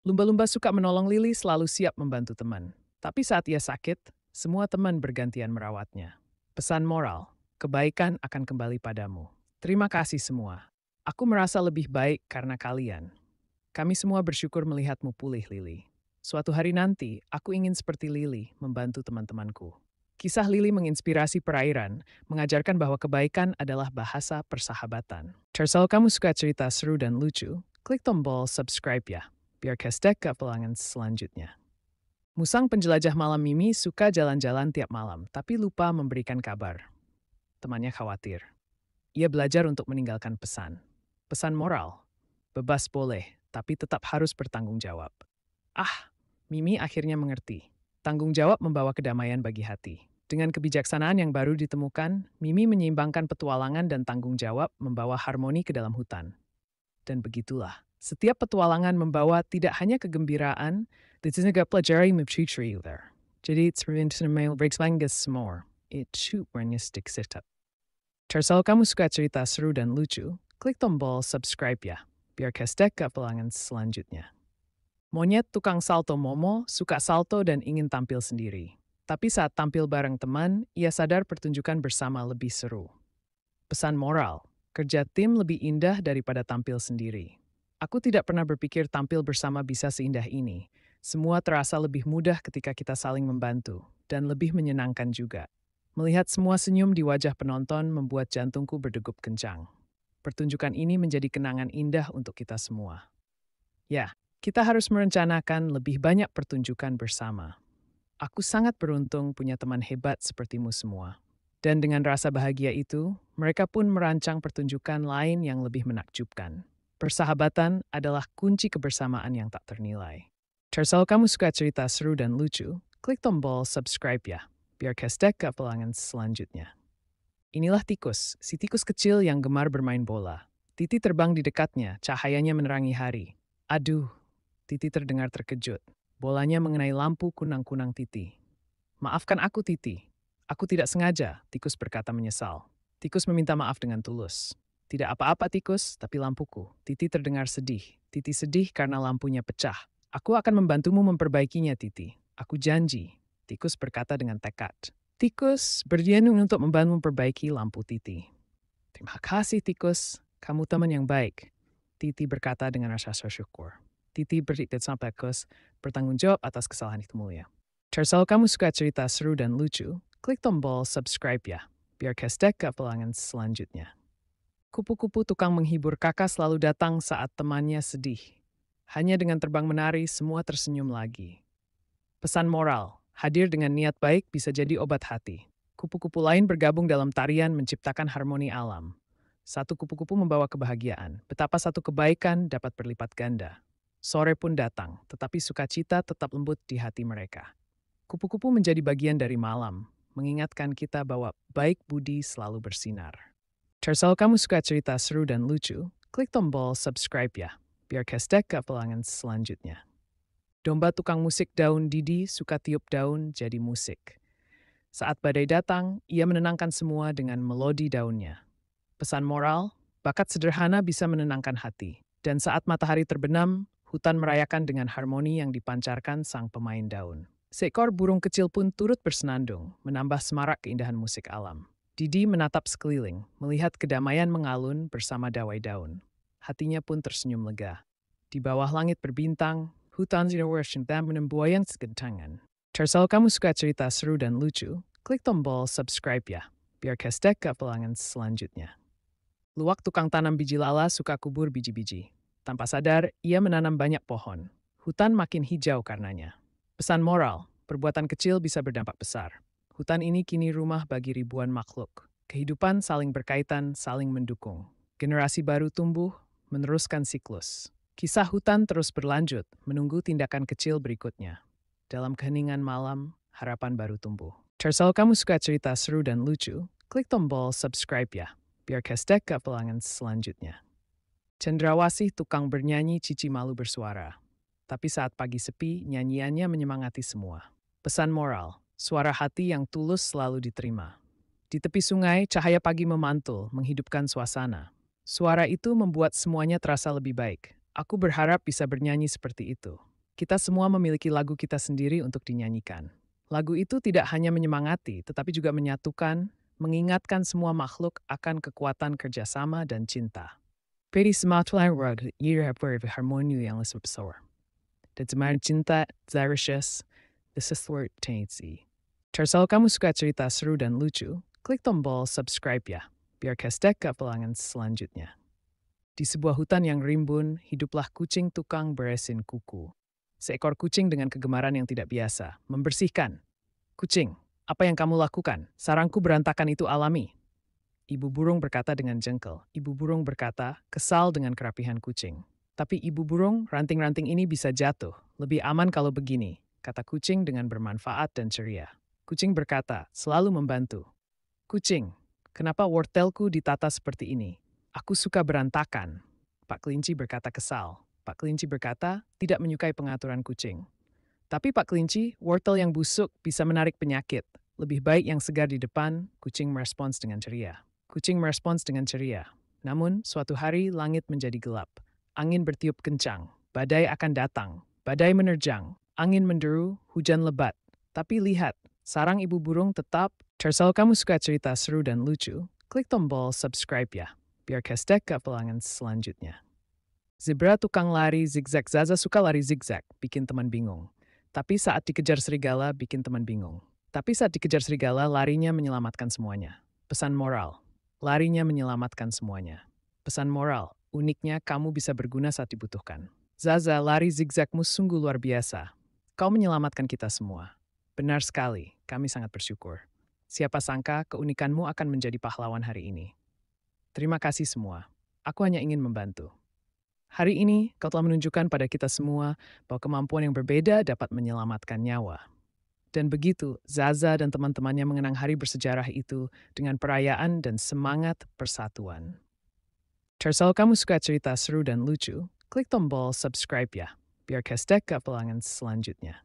Lumba-lumba suka menolong Lily selalu siap membantu teman. Tapi saat ia sakit, semua teman bergantian merawatnya. Pesan moral, kebaikan akan kembali padamu. Terima kasih semua. Aku merasa lebih baik karena kalian. Kami semua bersyukur melihatmu pulih, Lily. Suatu hari nanti, aku ingin seperti Lily membantu teman-temanku. Kisah Lily menginspirasi perairan, mengajarkan bahwa kebaikan adalah bahasa persahabatan. Kalau kamu suka cerita seru dan lucu, klik tombol subscribe ya, biar kestek ke pelangan selanjutnya. Musang penjelajah malam Mimi suka jalan-jalan tiap malam, tapi lupa memberikan kabar. Temannya khawatir. Ia belajar untuk meninggalkan pesan. Pesan moral, bebas boleh, tapi tetap harus bertanggung jawab. Ah, Mimi akhirnya mengerti. Tanggung jawab membawa kedamaian bagi hati. Dengan kebijaksanaan yang baru ditemukan, Mimi menyeimbangkan petualangan dan tanggung jawab membawa harmoni ke dalam hutan. Dan begitulah, setiap petualangan membawa tidak hanya kegembiraan, tapi juga pelajaran mencuri there. Jadi, terbentuk breaks langus more. Itu warnanya sedikit. Kalau kamu suka cerita seru dan lucu, klik tombol subscribe ya, biar kestek ke pelangan selanjutnya. Monyet tukang salto Momo suka salto dan ingin tampil sendiri. Tapi saat tampil bareng teman, ia sadar pertunjukan bersama lebih seru. Pesan moral, kerja tim lebih indah daripada tampil sendiri. Aku tidak pernah berpikir tampil bersama bisa seindah ini. Semua terasa lebih mudah ketika kita saling membantu, dan lebih menyenangkan juga. Melihat semua senyum di wajah penonton membuat jantungku berdegup kencang. Pertunjukan ini menjadi kenangan indah untuk kita semua. Ya, kita harus merencanakan lebih banyak pertunjukan bersama. Aku sangat beruntung punya teman hebat sepertimu semua. Dan dengan rasa bahagia itu, mereka pun merancang pertunjukan lain yang lebih menakjubkan. Persahabatan adalah kunci kebersamaan yang tak ternilai. Kalau kamu suka cerita seru dan lucu, klik tombol subscribe ya, biar kestek ke pelangan selanjutnya. Inilah tikus, si tikus kecil yang gemar bermain bola. Titi terbang di dekatnya, cahayanya menerangi hari. Aduh, Titi terdengar terkejut. Bolanya mengenai lampu kunang-kunang Titi. Maafkan aku, Titi. Aku tidak sengaja, tikus berkata menyesal. Tikus meminta maaf dengan tulus. Tidak apa-apa, tikus, tapi lampuku. Titi terdengar sedih. Titi sedih karena lampunya pecah. Aku akan membantumu memperbaikinya, Titi. Aku janji, tikus berkata dengan tekad. Tikus berjanji untuk membantu memperbaiki lampu Titi. Terima kasih, tikus. Kamu teman yang baik. Titi berkata dengan rasa syukur. Titi berikat sampai tikus bertanggung jawab atas kesalahan itu mulia. Kalau kamu suka cerita seru dan lucu, klik tombol subscribe ya, biar kestek ke pelangan selanjutnya. Kupu-kupu tukang menghibur kakak selalu datang saat temannya sedih. Hanya dengan terbang menari, semua tersenyum lagi. Pesan moral, hadir dengan niat baik bisa jadi obat hati. Kupu-kupu lain bergabung dalam tarian menciptakan harmoni alam. Satu kupu-kupu membawa kebahagiaan, betapa satu kebaikan dapat berlipat ganda. Sore pun datang, tetapi sukacita tetap lembut di hati mereka. Kupu-kupu menjadi bagian dari malam, mengingatkan kita bahwa baik budi selalu bersinar. Kalau kamu suka cerita seru dan lucu, klik tombol subscribe ya, biar kestek ke pelangan selanjutnya. Domba tukang musik daun Didi suka tiup daun jadi musik. Saat badai datang, ia menenangkan semua dengan melodi daunnya. Pesan moral, bakat sederhana bisa menenangkan hati. Dan saat matahari terbenam, hutan merayakan dengan harmoni yang dipancarkan sang pemain daun. Seekor burung kecil pun turut bersenandung, menambah semarak keindahan musik alam. Didi menatap sekeliling, melihat kedamaian mengalun bersama dawai daun. Hatinya pun tersenyum lega. Di bawah langit berbintang, hutan dan menembuayang segentangan. Kalau kamu suka cerita seru dan lucu, klik tombol subscribe ya, biar kestek ke pelangan selanjutnya. Luwak tukang tanam biji lala suka kubur biji-biji. Tanpa sadar, ia menanam banyak pohon. Hutan makin hijau karenanya. Pesan moral, perbuatan kecil bisa berdampak besar. Hutan ini kini rumah bagi ribuan makhluk. Kehidupan saling berkaitan, saling mendukung. Generasi baru tumbuh, meneruskan siklus. Kisah hutan terus berlanjut, menunggu tindakan kecil berikutnya. Dalam keheningan malam, harapan baru tumbuh. Kalau kamu suka cerita seru dan lucu, klik tombol subscribe ya, biar kestek ke pelangan selanjutnya. Cendrawasih tukang bernyanyi cici malu bersuara. Tapi saat pagi sepi, nyanyiannya menyemangati semua. Pesan moral, suara hati yang tulus selalu diterima. Di tepi sungai, cahaya pagi memantul, menghidupkan suasana. Suara itu membuat semuanya terasa lebih baik. Aku berharap bisa bernyanyi seperti itu. Kita semua memiliki lagu kita sendiri untuk dinyanyikan. Lagu itu tidak hanya menyemangati, tetapi juga menyatukan, mengingatkan semua makhluk akan kekuatan kerjasama dan cinta. Peri sematulang rod, ira harmoniu yang lesbesor. Dan semangat cinta, Zarishas, this is word tensi. Kalau kamu suka cerita seru dan lucu, klik tombol subscribe ya, biar kestek ke pelangan selanjutnya. Di sebuah hutan yang rimbun, hiduplah kucing tukang beresin kuku. Seekor kucing dengan kegemaran yang tidak biasa, membersihkan. Kucing, apa yang kamu lakukan? Sarangku berantakan itu alami. Ibu burung berkata dengan jengkel. Ibu burung berkata, kesal dengan kerapihan kucing. Tapi ibu burung, ranting-ranting ini bisa jatuh. Lebih aman kalau begini, kata kucing dengan bermanfaat dan ceria. Kucing berkata, selalu membantu. Kucing, kenapa wortelku ditata seperti ini? Aku suka berantakan. Pak Kelinci berkata kesal. Pak Kelinci berkata, tidak menyukai pengaturan kucing. Tapi Pak Kelinci, wortel yang busuk bisa menarik penyakit. Lebih baik yang segar di depan, kucing merespons dengan ceria. Kucing merespons dengan ceria. Namun, suatu hari langit menjadi gelap. Angin bertiup kencang. Badai akan datang. Badai menerjang. Angin menderu, hujan lebat. Tapi lihat, sarang ibu burung tetap. Kalau kamu suka cerita seru dan lucu, klik tombol subscribe ya, biar kestek ke pelangan selanjutnya. Zebra tukang lari zigzag. Zaza suka lari zigzag, bikin teman bingung. Tapi saat dikejar serigala, bikin teman bingung. Tapi saat dikejar serigala, larinya menyelamatkan semuanya. Pesan moral, larinya menyelamatkan semuanya. Pesan moral, uniknya kamu bisa berguna saat dibutuhkan. Zaza, lari zigzagmu sungguh luar biasa. Kau menyelamatkan kita semua. Benar sekali, kami sangat bersyukur. Siapa sangka keunikanmu akan menjadi pahlawan hari ini. Terima kasih semua. Aku hanya ingin membantu. Hari ini, kau telah menunjukkan pada kita semua bahwa kemampuan yang berbeda dapat menyelamatkan nyawa. Dan begitu, Zaza dan teman-temannya mengenang hari bersejarah itu dengan perayaan dan semangat persatuan. Kalau kamu suka cerita seru dan lucu, klik tombol subscribe ya, biar kestek ke pelangan selanjutnya.